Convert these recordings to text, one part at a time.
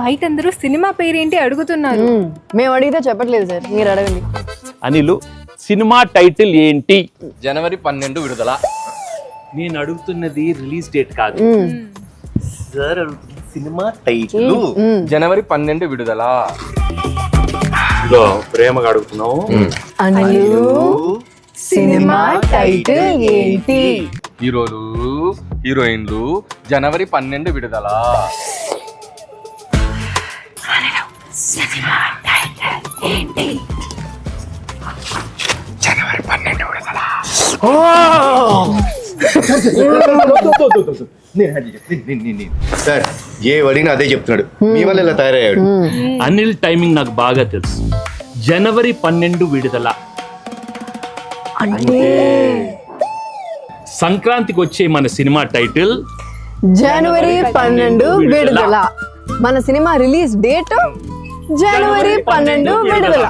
బయట అందరూ సినిమా పేరేంటి అడుగుతున్నారు. మేము అడిగితే చెప్పట్లేదు సార్, మీరు అడగండి. అనిలు, సినిమా టైటిల్ ఏంటి? జనవరి 12 విడుదల. నేను అడుగుతున్నది రిలీజ్ డేట్ కాదు సార్, అడుగుతున్నది సినిమా టైటిల్. జనవరి 12 విడుదల. ప్రేమగా అడుగుతున్నావు. అనిలు, సినిమా టైటిల్ ఏంటి? హీరోలు హీరోయిన్లు జనవరి 12 విడుదల. జనవరి 12 విడుదల. సార్ ఏ అడిగినా అదే చెప్తున్నాడు, మీ వల్ల ఇలా తయారయ్యాడు. అనిల్ టైమింగ్ నాకు బాగా తెలుసు. జనవరి 12 విడుదల అంటే సంక్రాంతికి వచ్చే మన సినిమా టైటిల్ జనవరి 12 విడుదల. మన సినిమా రిలీజ్ డేట్ జనవరి 12 విడుదల.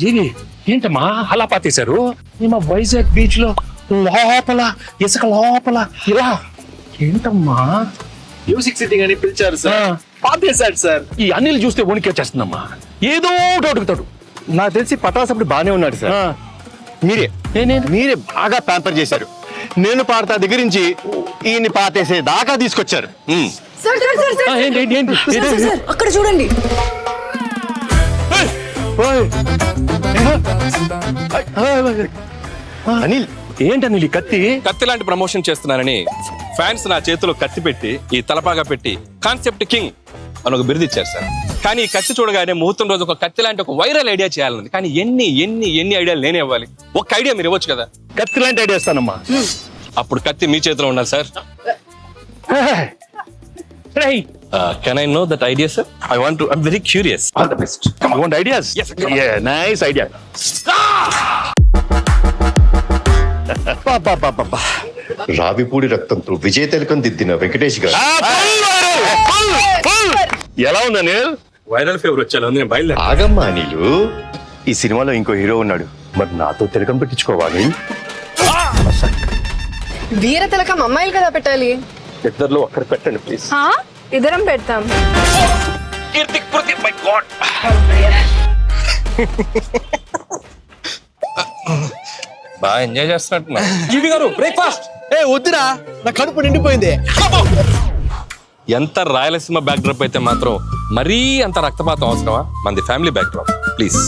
జీవి ఏంటమ్మా అలా పాతేశారు? మా వైజాగ్ బీచ్ లో లోపల ఇసుక లోపల ఇలా ఏంటమ్మా? మ్యూజిక్ సిట్టింగ్ అని పిలిచారు సార్, పాపేశాడు సార్. ఈ అనిల్ చూస్తే వణికేచేస్తుందమ్మా. ఏదో అడుగుతాడు. నాకు తెలిసి పటాస్ అప్పుడు బానే ఉన్నాడు సార్. మీరే బాగా ప్యాంపర్ చేశారు. నేను పాడతా దగ్గర నుంచి ఈయన్ని పాతేసే దాకా తీసుకొచ్చారు. అక్కడ చూడండి. అనిల్ ఏంటనిల్ ఈ కత్తి? కత్తి లాంటి ప్రమోషన్ చేస్తున్నానని ఫ్యాన్స్ నా చేతిలో కత్తి పెట్టి ఈ తలపాగా పెట్టి కాన్సెప్ట్ కింగ్ అని ఒక బిరుదు ఇచ్చారు సార్. కానీ ఈ కత్తి చూడగానే ముహూర్తం రోజు ఒక కత్తి లాంటి ఒక వైరల్ ఐడియా చేయాలని, కానీ ఎన్ని ఎన్ని ఎన్ని ఐడియాలు నేనే ఇవ్వాలి. ఒక ఐడియా మీరు ఇవ్వచ్చు కదా. కత్తి లాంటి ఐడియా ఇస్తానమ్మా. అప్పుడు కత్తి మీ చేతిలో ఉండాలి sir. Can I know that idea sir? I'm very curious. All the best. You want ideas? Yes. Nice idea. Ravipudi రక్తంతో విజయ తిలకం దిద్దిన వెంకటేష్ గారు. ఎలా ఉంది అనిల్? వైరల్ ఫీవర్ వచ్చేలా ఉంది, నేను బయలుదేరా. ఆగమ్మా అనిలు, ఈ సినిమాలో ఇంకో హీరో ఉన్నాడు, మరి నాతో తిలకం పెట్టించుకోవాలి. వీర తిలకం అమ్మాయిలు కదా పెట్టాలి. ఇద్దర్లో ఒక్కరు పెట్టండి ప్లీజ్. ఇద్దరం పెడతాం. బాగా ఎంజాయ్ చేస్తున్నట్టు జీవి గారు. బ్రేక్ఫాస్ట్ వద్దురా, నా కడుపు నిండిపోయింది. ఎంత రాయలసీమ బ్యాక్ డ్రాప్ అయితే మాత్రం మరీ అంత రక్తపాతం అవసరమా? మనది ఫ్యామిలీ బ్యాక్ డ్రాప్ ప్లీజ్.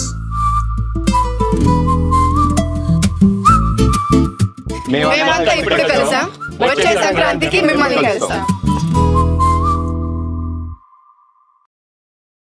మేమంతా ఇప్పుడు కలిసాం, వచ్చే సంక్రాంతికి మిమ్మల్ని కలుస్తాం.